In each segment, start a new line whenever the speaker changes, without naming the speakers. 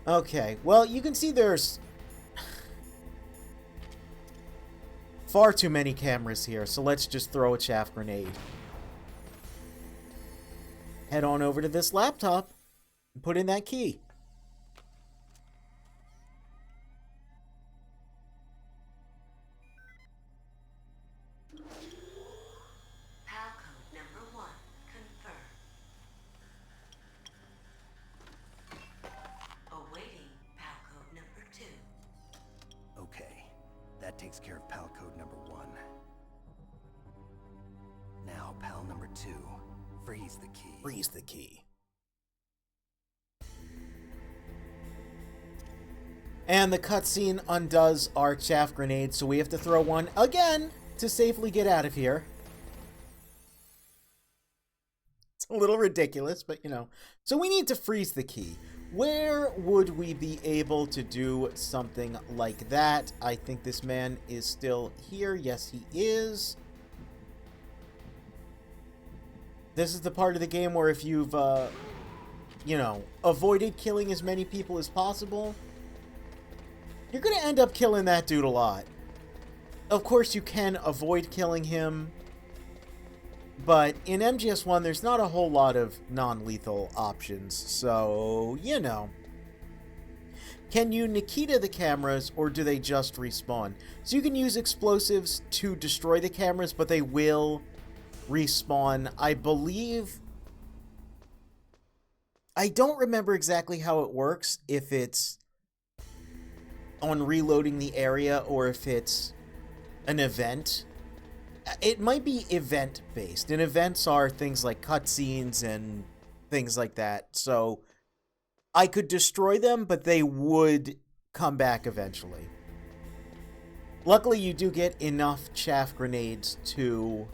Okay, well, you can see there's far too many cameras here, so let's just throw a chaff grenade. Head on over to this laptop and put in that key.
PAL code number 1 confirmed. Awaiting PAL code number 2.
Okay, that takes care of PAL code number 1. Now, PAL number 2. Freeze the key.
Freeze the key. And the cutscene undoes our chaff grenade, so we have to throw one again to safely get out of here. It's a little ridiculous, but you know. So we need to freeze the key. Where would we be able to do something like that? I think this man is still here. Yes, he is. This is the part of the game where if you've, you know, avoided killing as many people as possible, you're going to end up killing that dude a lot. Of course, you can avoid killing him, but in MGS1, there's not a whole lot of non-lethal options, so, you know. Can you Nikita the cameras, or do they just respawn? So you can use explosives to destroy the cameras, but they will respawn. I believe... I don't remember exactly how it works, if it's on reloading the area or if it's an event. It might be event-based, and events are things like cutscenes and things like that, so I could destroy them, but they would come back eventually. Luckily, you do get enough chaff grenades to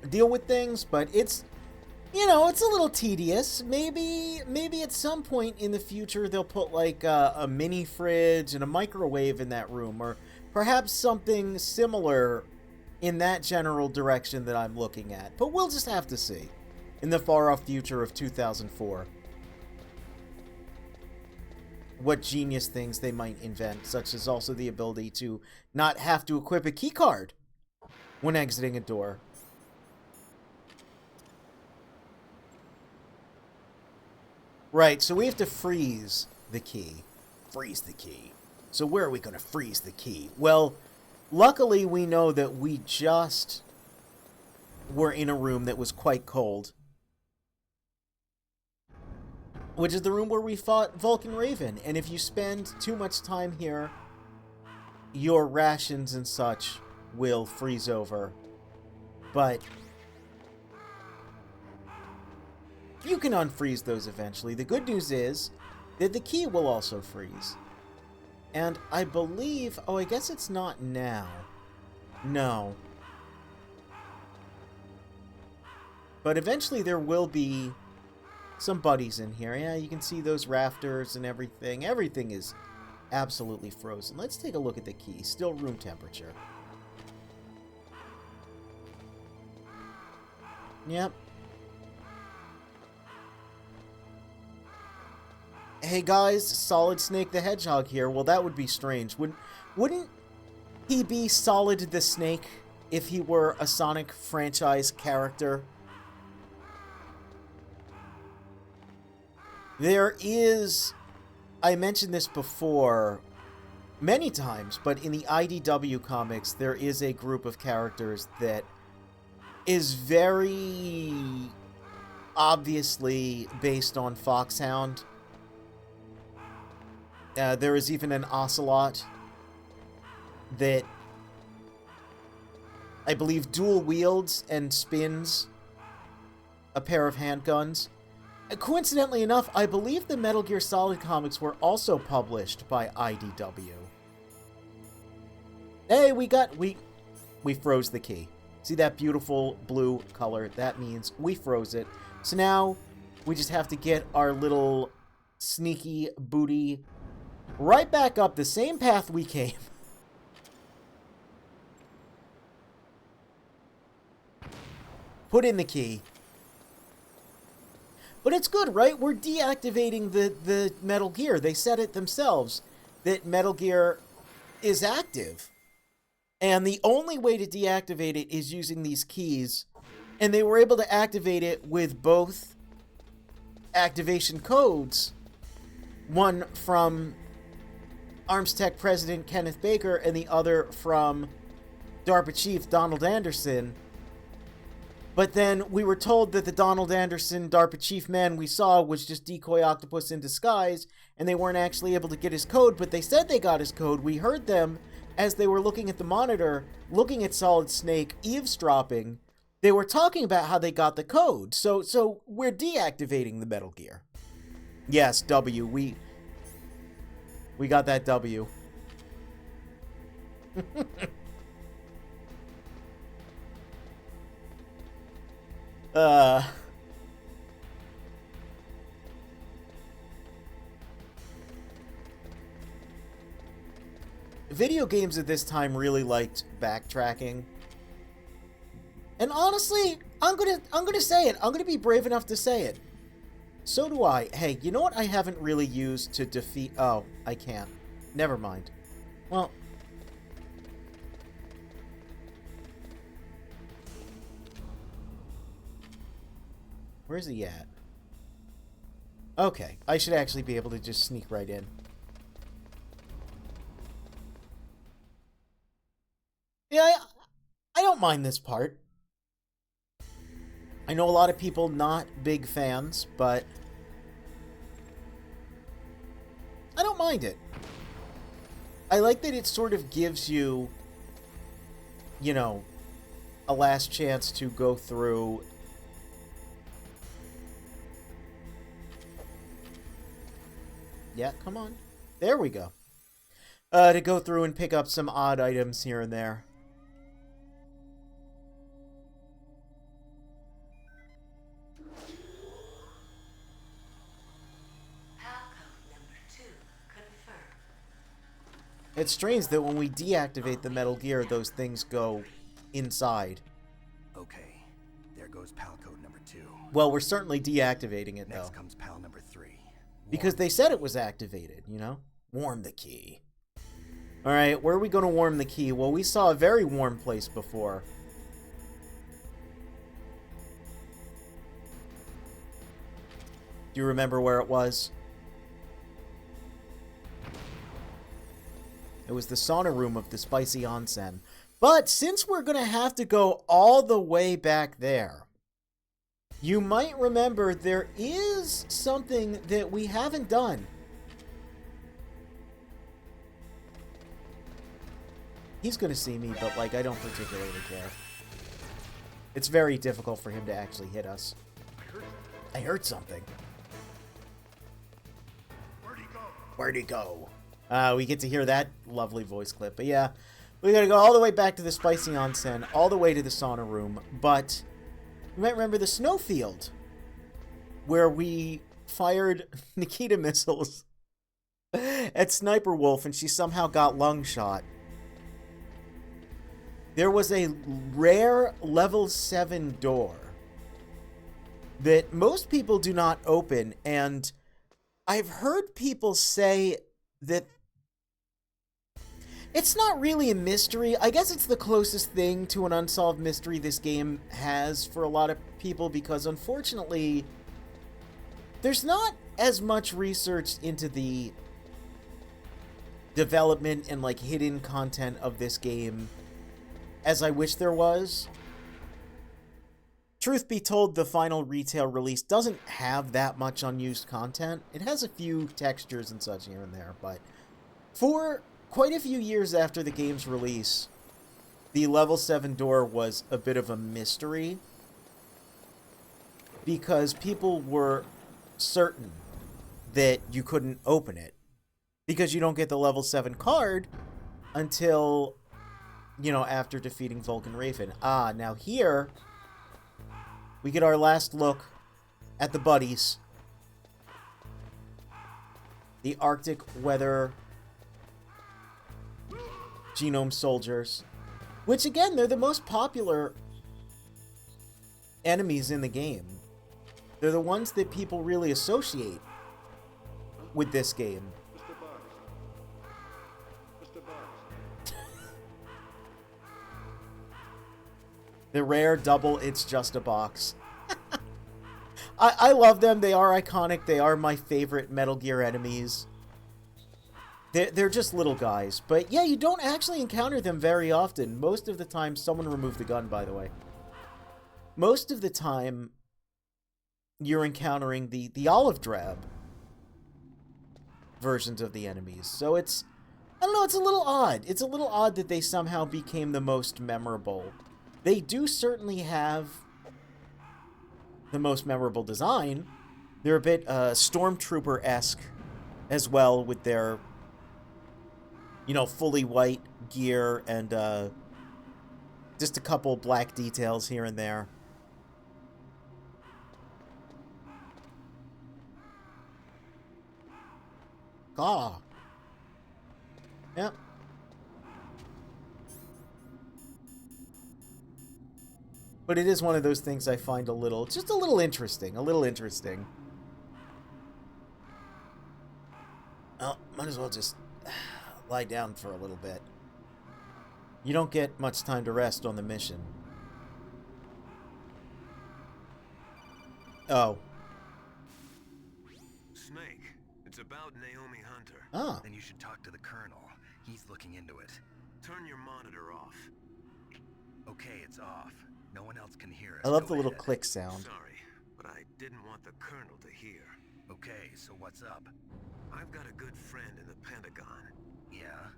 deal with things, but it's, you know, it's a little tedious. Maybe at some point in the future they'll put like a mini fridge and a microwave in that room, or perhaps something similar in that general direction that I'm looking at. But we'll just have to see in the far-off future of 2004 what genius things they might invent, such as also the ability to not have to equip a keycard when exiting a door. Right, so we have to freeze the key. Freeze the key. So where are we going to freeze the key? Well, luckily we know that we just were in a room that was quite cold, which is the room where we fought Vulcan Raven. And if you spend too much time here, your rations and such will freeze over. But you can unfreeze those eventually. The good news is that the key will also freeze. And I believe... oh, I guess it's not now. No. But eventually there will be some buddies in here. Yeah, you can see those rafters and everything. Everything is absolutely frozen. Let's take a look at the key. Still room temperature. Yep. Hey guys, Solid Snake the Hedgehog here. Well, that would be strange. Wouldn't he be Solid the Snake if he were a Sonic franchise character? There is... I mentioned this before many times, but in the IDW comics, there is a group of characters that is very obviously based on Foxhound. There is even an Ocelot that I believe dual wields and spins a pair of handguns. Coincidentally enough, I believe the Metal Gear Solid comics were also published by IDW. Hey, we froze the key. See that beautiful blue color? That means we froze it. So now we just have to get our little sneaky booty right back up the same path we came. Put in the key. But it's good, right? We're deactivating the Metal Gear. They said it themselves, that Metal Gear is active. And the only way to deactivate it is using these keys. And they were able to activate it with both activation codes. One from Arms Tech President Kenneth Baker and the other from DARPA Chief Donald Anderson. But then we were told that the Donald Anderson DARPA Chief man we saw was just Decoy Octopus in disguise, and they weren't actually able to get his code, but they said they got his code. We heard them as they were looking at the monitor, looking at Solid Snake, eavesdropping. They were talking about how they got the code. So we're deactivating the Metal Gear. Yes, W. We got that W. Video games at this time really liked backtracking. And honestly, I'm gonna say it. I'm gonna be brave enough to say it. So do I. Hey, you know what I haven't really used to defeat... Oh, I can't. Never mind. Well... Where's he at? Okay, I should actually be able to just sneak right in. Yeah, I don't mind this part. I know a lot of people not big fans, but I don't mind it. I like that it sort of gives you, you know, a last chance to go through. Yeah, come on. There we go. To go through and pick up some odd items here and there. It's strange that when we deactivate the Metal Gear, those things go inside.
Okay, there goes PAL code number 2.
Well, we're certainly deactivating it, though.
Next comes PAL number 3.
Because they said it was activated, you know? Warm the key. Alright, where are we going to warm the key? Well, we saw a very warm place before. Do you remember where it was? It was the sauna room of the Spicy Onsen. But since we're going to have to go all the way back there, you might remember there is something that we haven't done. He's going to see me, but, like, I don't particularly care. It's very difficult for him to actually hit us. I heard something. Where'd he go? Where'd he go? We get to hear that lovely voice clip. But yeah, we gotta go all the way back to the Spicy Onsen, all the way to the sauna room. But you might remember the snowfield, where we fired Nikita missiles at Sniper Wolf, and she somehow got lung shot. There was a rare level 7 door that most people do not open, and I've heard people say that it's not really a mystery. I guess it's the closest thing to an unsolved mystery this game has for a lot of people, because unfortunately, there's not as much research into the development and, like, hidden content of this game as I wish there was. Truth be told, the final retail release doesn't have that much unused content. It has a few textures and such here and there, but for quite a few years after the game's release, the level 7 door was a bit of a mystery, because people were certain that you couldn't open it, because you don't get the level 7 card until, you know, after defeating Vulcan Raven. Ah, now here we get our last look at the buddies. The Arctic Weather Genome Soldiers. Which, again, they're the most popular enemies in the game. They're the ones that people really associate with this game.
Mr. Bugs. Mr. Bugs.
The rare double, it's just a box. I love them. They are iconic. They are my favorite Metal Gear enemies. They're just little guys. But yeah, you don't actually encounter them very often. Most of the time, someone removed the gun, by the way. Most of the time, you're encountering the olive drab versions of the enemies. So it's, I don't know, it's a little odd. It's a little odd that they somehow became the most memorable. They do certainly have the most memorable design. They're a bit Stormtrooper-esque as well with their, you know, fully white gear and just a couple black details here and there. Ah. Yep. But it is one of those things I find just a little interesting. Well, might as well just lie down for a little bit. You don't get much time to rest on the mission. Oh.
Snake, it's about Naomi Hunter.
Ah.
Then you should talk to the Colonel. He's looking into it. Turn your monitor off. Okay, it's off. No one else can hear us.
I love
Go
the little
ahead.
click sound.
Sorry, but I didn't want the Colonel to hear. Okay, so what's up? I've got a good friend in the Pentagon. Yeah?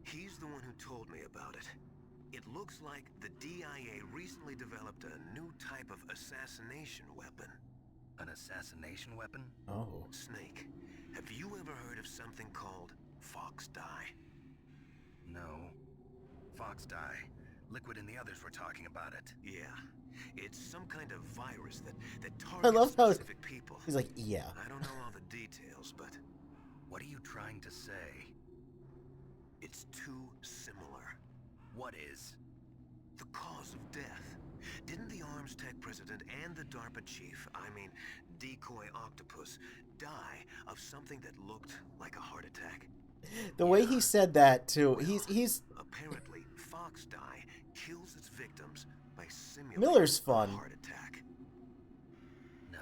He's the one who told me about it. It looks like the DIA recently developed a new type of assassination weapon. An assassination weapon?
Oh.
Snake, have you ever heard of something called Fox Dye? No. Fox Dye. Liquid and the others were talking about it. Yeah. It's some kind of virus that targets
love how
specific people.
He's like, yeah.
I don't know all the details, but what are you trying to say? It's too similar. What is? The cause of death. Didn't the Arms Tech president and the DARPA chief, I mean, Decoy Octopus, die of something that looked like a heart attack?
The way he said that too, he's
Apparently, Fox Dye kills its victims by simulating
Miller's fun.
a heart attack. No,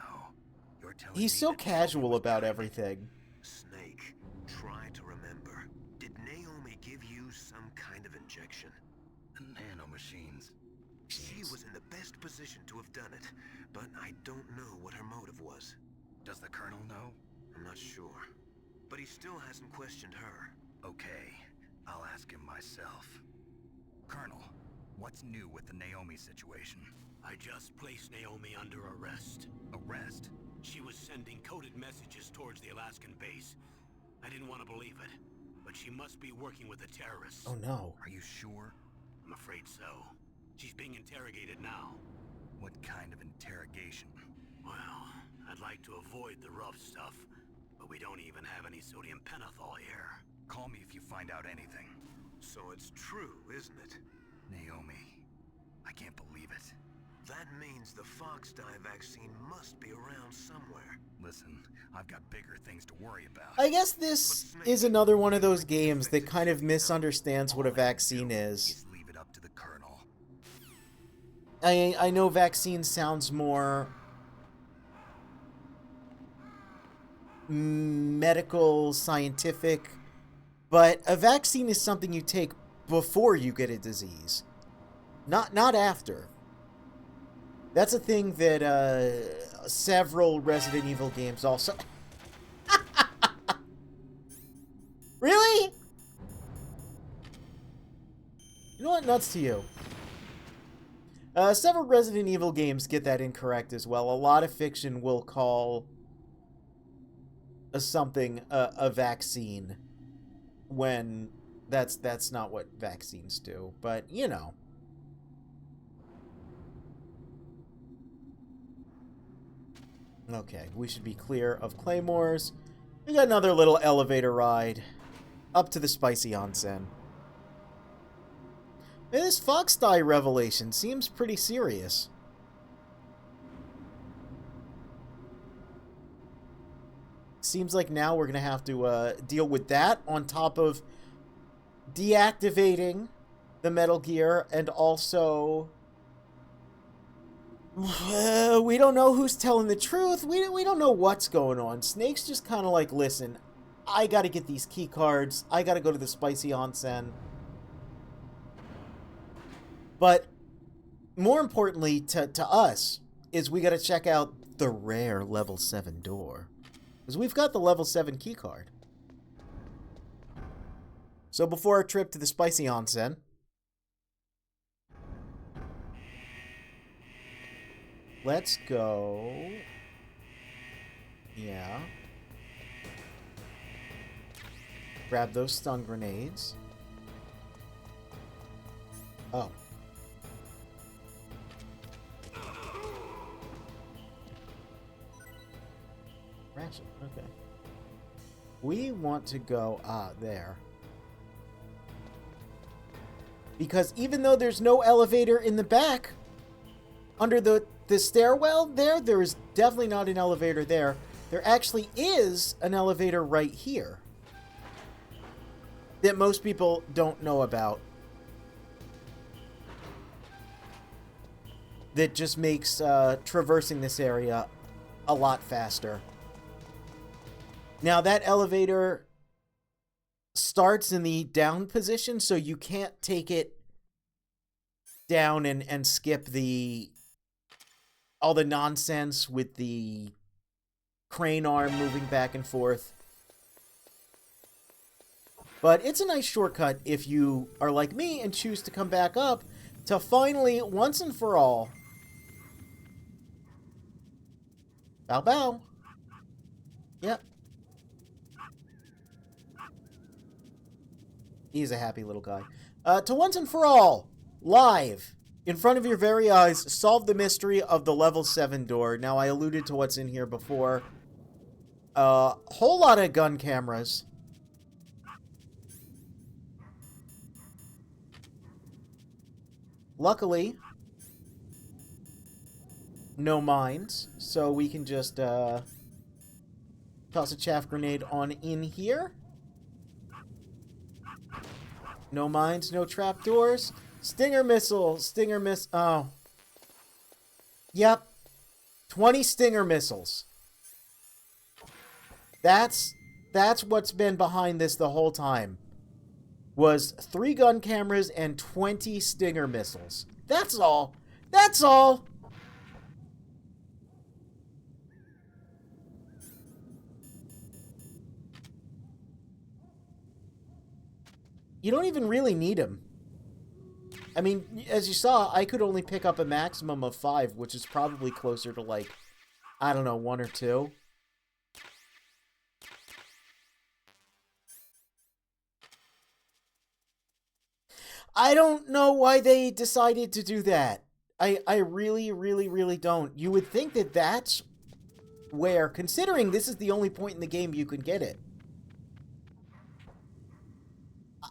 you're telling
he's
me
so
that
casual
Naomi was
about
behind it?
everything.
Snake, try to remember. Did Naomi give you some kind of injection? The nanomachines. She was in the best position to have done it, but I don't know what her motive was. Does the Colonel know? I'm not sure. But he still hasn't questioned her. Okay, I'll ask him myself. Colonel, what's new with the Naomi situation?
I just placed Naomi under arrest.
Arrest?
She was sending coded messages towards the Alaskan base. I didn't want to believe it, but she must be working with the terrorists.
Oh no.
Are you sure?
I'm afraid so. She's being interrogated now.
What kind of interrogation?
Well, I'd like to avoid the rough stuff, but we don't even have any sodium pentothal here.
Call me if you find out anything. So it's true, isn't it? Naomi, I can't believe it. That means the Fox Dye vaccine must be around somewhere. Listen, I've got bigger things to worry about.
I guess this is another one of those games that kind of misunderstands what a vaccine is.
Just leave it up to the Colonel.
I know vaccine sounds more medical, scientific, but a vaccine is something you take before you get a disease, not after. That's a thing that several Resident Evil games also. Really? You know what? Nuts to you. Several Resident Evil games get that incorrect as well. A lot of fiction will call something a vaccine when that's not what vaccines do. But, you know. Okay, we should be clear of claymores. We got another little elevator ride up to the spicy onsen. This Fox Dye revelation seems pretty serious. seems like now we're going to have to deal with that on top of deactivating the Metal Gear, and also we don't know who's telling the truth. We don't know what's going on. Snake's just kind of like, listen, I got to get these key cards. I got to go to the Spicy Onsen. But more importantly to us is we got to check out the rare level 7 door. Because we've got the level 7 key card. So before our trip to the Spicy Onsen, let's go. Yeah. Grab those stun grenades. Oh. Ratchet, okay. We want to go, there. Because even though there's no elevator in the back, under the stairwell there is definitely not an elevator there. There actually is an elevator right here that most people don't know about. That just makes traversing this area a lot faster. Now, that elevator starts in the down position, so you can't take it down and skip all the nonsense with the crane arm moving back and forth. But it's a nice shortcut if you are like me and choose to come back up to finally, once and for all, bow bow. Yep. He's a happy little guy. To once and for all, live, in front of your very eyes, solve the mystery of the level 7 door. Now, I alluded to what's in here before. Whole lot of gun cameras. Luckily, no mines, so we can just toss a chaff grenade on in here. No mines, no trapdoors. Stinger missile, oh. Yep. 20 Stinger missiles. That's what's been behind this the whole time. Was 3 gun cameras and 20 Stinger missiles. That's all. That's all. You don't even really need them. I mean, as you saw, I could only pick up a maximum of 5, which is probably closer to, like, I don't know, 1 or 2. I don't know why they decided to do that. I really, really, really don't. You would think that that's where, considering this is the only point in the game you can get it,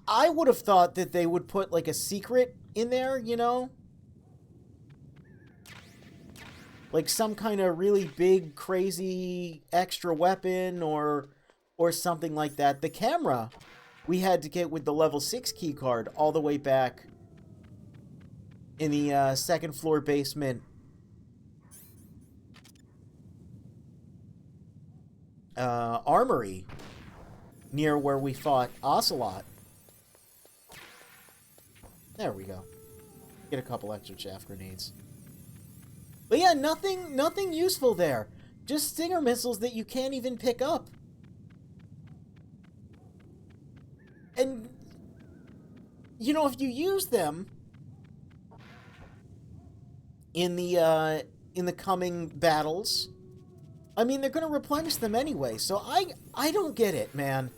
I would have thought that they would put, like, a secret in there, you know? Like some kind of really big, crazy extra weapon or something like that. The camera we had to get with the level 6 key card all the way back in the second floor basement. Armory near where we fought Ocelot. There we go. Get a couple extra chaff grenades. But yeah, nothing useful there. Just Stinger missiles that you can't even pick up. And, you know, if you use them in the coming battles, I mean, they're going to replenish them anyway. So I don't get it, man.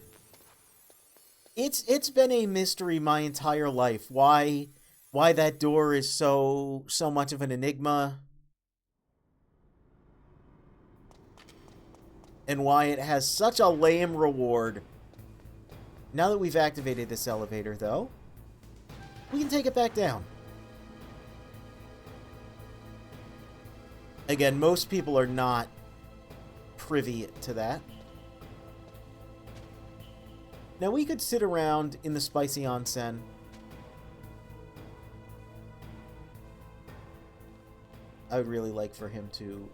It's been a mystery my entire life why that door is so much of an enigma, and why it has such a lame reward. Now that we've activated this elevator, though, we can take it back down. Again, most people are not privy to that. Now we could sit around in the spicy onsen. I would really like for him to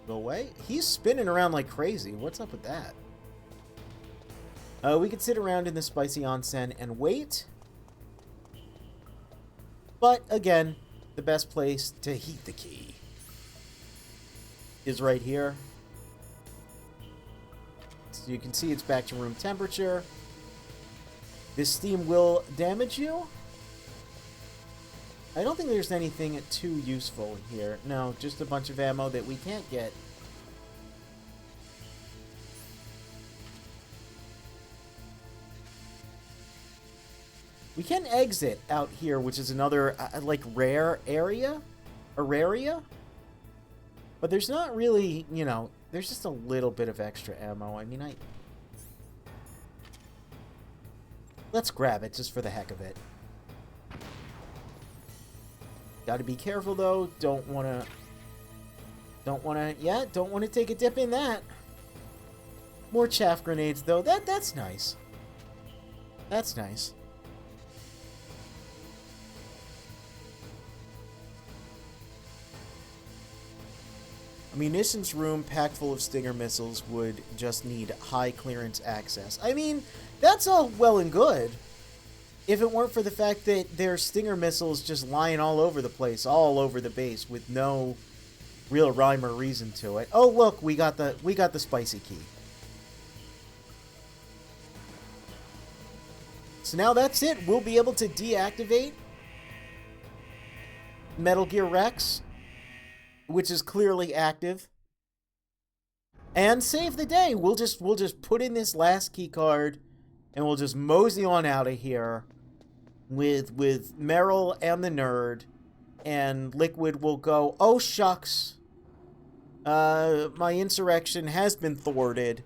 go away. He's spinning around like crazy. What's up with that? We could sit around in the spicy onsen and wait. But again, the best place to heat the key is right here. So you can see it's back to room temperature. This steam will damage you. I don't think there's anything too useful here. No, just a bunch of ammo that we can't get. We can exit out here, which is another, like, rare area? Araria? But there's not really, you know, there's just a little bit of extra ammo. I mean, let's grab it, just for the heck of it. Gotta be careful, though. Don't wanna take a dip in that. More chaff grenades, though. That's nice. That's nice. A munitions room packed full of Stinger missiles would just need high clearance access. I mean, that's all well and good. If it weren't for the fact that there's Stinger missiles just lying all over the place, all over the base, with no real rhyme or reason to it. Oh, look, we got the spicy key. So now that's it. We'll be able to deactivate Metal Gear Rex, which is clearly active, and save the day. We'll just put in this last key card, and we'll just mosey on out of here with Meryl and the nerd, and Liquid will go, oh shucks, my insurrection has been thwarted.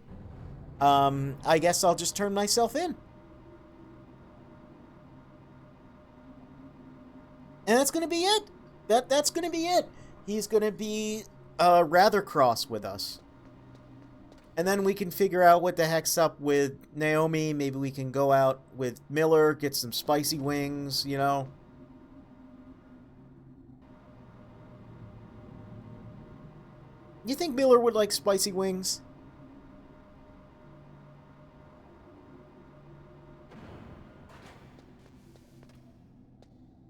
I guess I'll just turn myself in. And that's gonna be it. That's gonna be it. He's gonna be rather cross with us. And then we can figure out what the heck's up with Naomi. Maybe we can go out with Miller, get some spicy wings, you know. You think Miller would like spicy wings?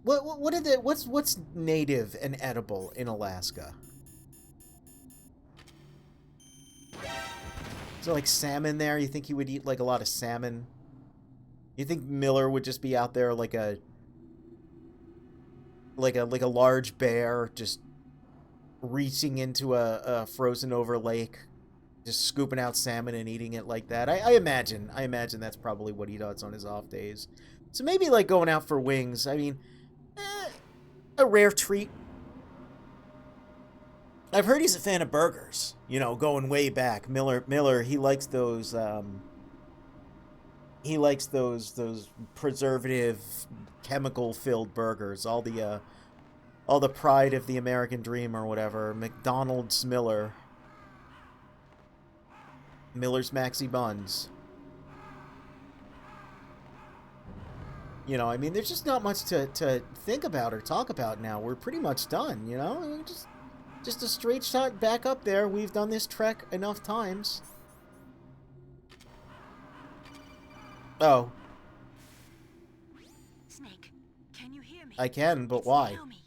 What's native and edible in Alaska? Is there like salmon there? You think he would eat like a lot of salmon? You think Miller would just be out there like a large bear, just reaching into a frozen over lake, just scooping out salmon and eating it like that? I imagine that's probably what he does on his off days. So maybe like going out for wings. I mean, a rare treat. I've heard he's a fan of burgers, you know, going way back. Miller, he likes those preservative, chemical-filled burgers. All the pride of the American dream or whatever. McDonald's Miller's Maxi Buns. You know, I mean, there's just not much to think about or talk about now. We're pretty much done, you know? Just a straight shot back up there. We've done this trek enough times. Oh.
Snake, can you hear me?
I can, but
It's
why?
Naomi.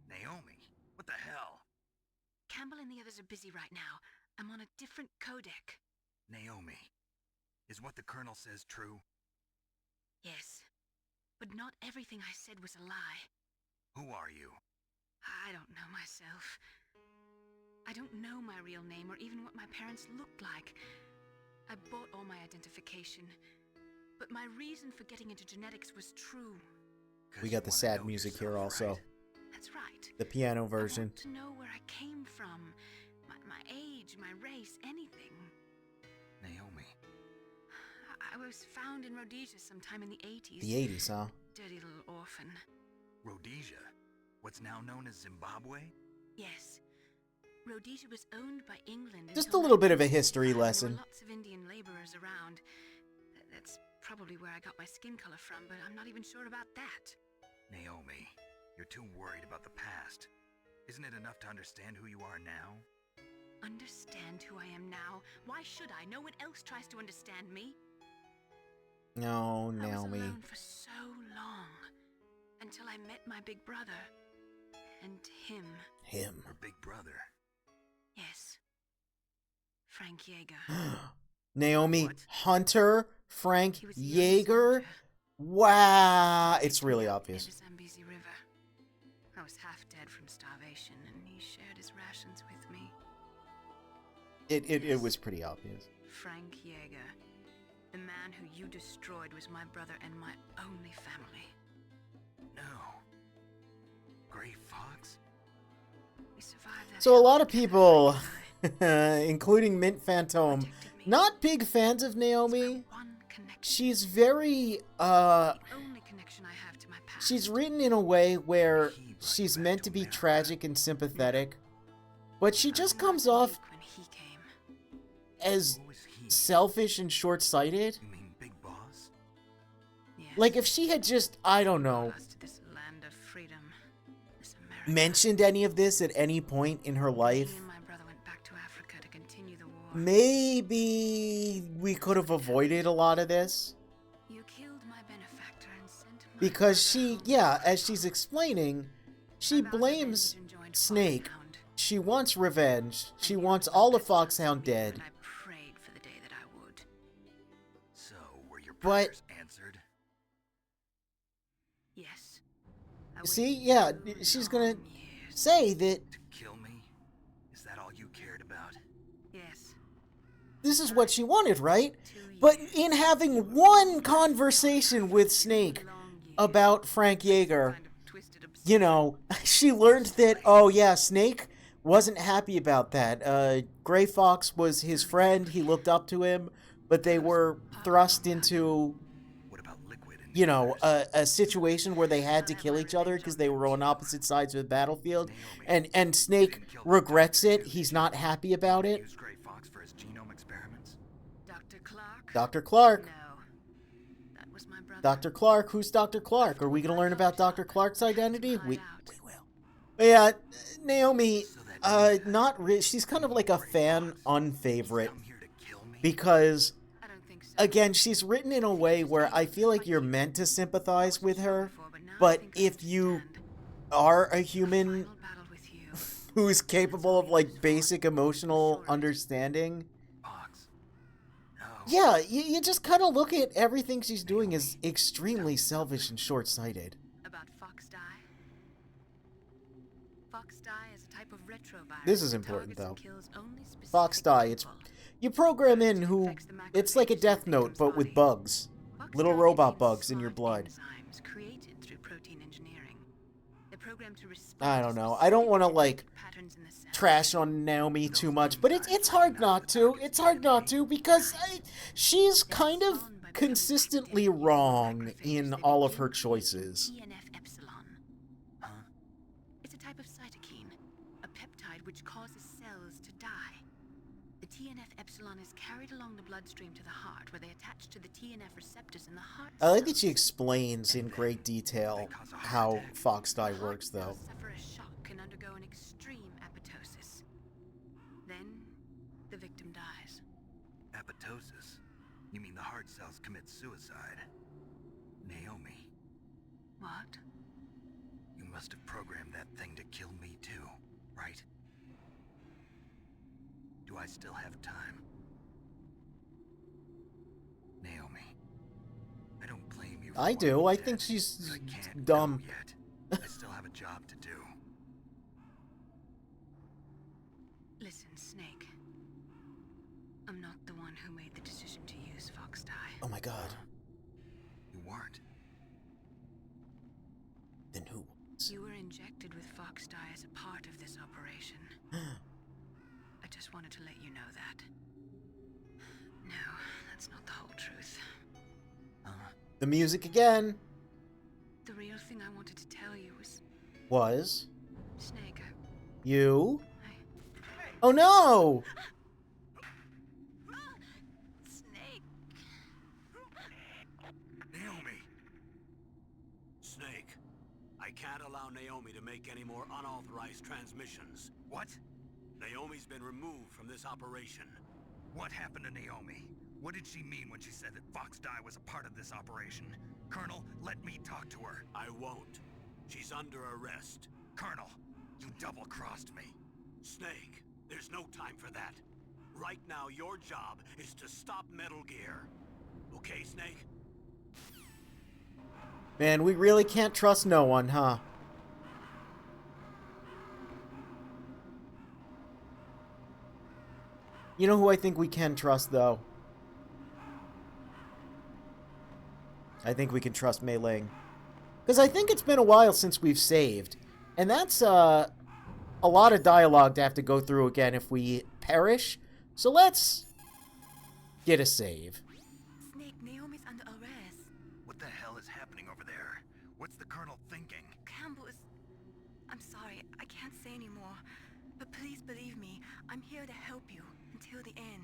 Naomi, what the hell?
Campbell and the others are busy right now. I'm on a different codec.
Naomi, is what the Colonel says true?
Yes. But not everything I said was a lie.
Who are you?
I don't know myself. I don't know my real name or even what my parents looked like. I bought all my identification. But my reason for getting into genetics was true.
We got the sad music here also.
That's right.
The piano
I
version.
want to know where I came from. My age, my race, anything.
Naomi.
I was found in Rhodesia sometime in the 80s.
The 80s, huh?
Dirty little orphan.
Rhodesia? What's now known as Zimbabwe?
Yes. Rhodesia was owned by England.
Just
until
a little bit of a
1965.
history
There
lesson.
were lots of Indian laborers around. That's probably where I got my skin color from, but I'm not even sure about that.
Naomi, you're too worried about the past. Isn't it enough to understand who you are now?
Understand who I am now? Why should I? No one else tries to understand me.
No,
I was
Naomi.
alone for so long, until I met my big brother. And him.
Him.
Her big brother.
Yes. Frank Yeager.
Naomi
What?
Hunter, Frank
He was a young
Yeager.
soldier.
Wow, it's really
Near
obvious.
the Zambezi River. I was half dead from starvation, and he shared his rations with me.
It was pretty obvious.
Frank Yeager. The man who you destroyed was my brother and my only family.
No. Gray Fox?
We survived that.
So a
hell
lot of
together,
people,
Frank and I.
including Mint Phantom,
Protected me.
not big fans of
It's my
Naomi.
one connection.
She's very
The only connection I have to my past.
she's written in a way where she's meant to be tragic and sympathetic, but she just comes off
When he came.
as
Who was he?
selfish and short-sighted.
You mean Big Boss?
Yes.
Like if she had just, I don't know,
Us to this land of freedom. This America.
mentioned any of this at any point in her life,
Me and my brother went back to Africa to continue the war.
maybe we could have avoided a lot of this.
You killed my benefactor and sent my
Because
brother
she,
home.
yeah, as she's explaining, she
About
blames
revenge and joined
Snake.
Foxhound.
She wants revenge. She
I knew
wants
it was
all
the
of
best chance for
Foxhound
me,
dead.
and I prayed for the day that I would.
So, were your
But-
prayers answered?
Yes. I
See,
waited
yeah,
2
she's gonna
long years.
say that
To kill me? Is that all you cared about?
Yes.
this is what she wanted, right?
2 years.
But in having one conversation with Snake
Long years.
about Frank Yeager,
Kind of twisted
you know, she learned that, oh yeah, Snake wasn't happy about that. Gray Fox was his friend, he looked up to him, but they were thrust into,
What about Liquid and
you know,
the others?
a situation where they had to kill each other because they were on opposite sides of the battlefield. And Snake regrets it, he's not happy about it.
Use Gray Fox for his genome experiments?
Dr. Clark?
Dr. Clark.
No. That was my brother.
Dr. Clark, who's Dr. Clark? Are we going to learn about Dr. Clark's identity? We
Find out.
will. Yeah, Naomi,
So that
not she's kind of like a fan unfavorite
Come here to kill me?
because,
I don't think so.
again, she's written in a way where I feel like you're meant to sympathize with her, but if you are a human
Final battle with you.
who's capable of like basic emotional understanding,
Fox. No.
yeah, you just kind of look at everything she's doing as extremely selfish and short-sighted.
About Fox Die? Fox Die is a type of retrovirus.
This is
that
important,
targets
though.
and kills only specific
Fox Die, it's
people.
you program in who it's like a Death Note but with bugs.
Fox
Little
Die
robot
contains
bugs in your
smart
blood.
enzymes created through protein engineering. They're programmed to respond
I
to
don't know. I don't want to
specific
like
patterns in the cell.
trash on Naomi too much, but it's hard not to. It's hard not to because she's kind of consistently wrong in all of her choices.
TNF epsilon.
Huh?
It's a type of cytokine, a peptide which causes cells to die. The TNF epsilon is carried along the bloodstream to the heart, where they attach to the TNF receptors in the heart.
I like that
cells.
she explains in great detail how Fox Die
Heart
works, though.
cells suffer a shock and undergo an extreme apoptosis. Then, the victim dies.
Apoptosis? You mean the heart cells commit suicide? Naomi,
What?
you must have programmed that thing to kill me too, right? Do I still have time? Naomi, I don't blame you for
I do.
wanting
I
me
think
dead,
she's
but I can't
dumb.
go yet. I still have a job to do.
Listen, Snake. I'm not the one who made the decision to use Fox Die.
Oh my god.
You weren't.
Then who?
You were injected with Fox Die as a part of this operation. I just wanted to let you know that. No, that's not the whole truth.
The music again
The real thing I wanted to tell you was,
was
Snake,
you.
I...
Oh no!
Snake.
Snake, I can't allow Naomi to make any more unauthorized transmissions.
What?
Naomi's been removed from this operation.
What happened to Naomi? What did she mean when she said that Fox Die was a part of this operation? Colonel, let me talk to her.
I won't. She's under arrest.
Colonel, you double-crossed me.
Snake, there's no time for that. Right now, your job is to stop Metal Gear. Okay, Snake?
Man, we really can't trust no one, huh? You know who I think we can trust, though? I think we can trust Mei Ling. Because I think it's been a while since we've saved. And that's, a lot of dialogue to have to go through again if we perish. So let's get a save.
Snake, Naomi's under arrest.
What the hell is happening over there? What's the Colonel thinking?
Campbell is... I'm sorry, I can't say anymore. But please believe me, I'm here to help you until the end.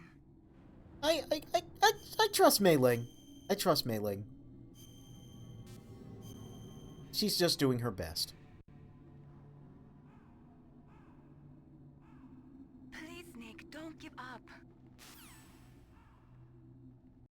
I trust Mei Ling. I trust Mei Ling. She's just doing her best.
Please, Snake, don't give up.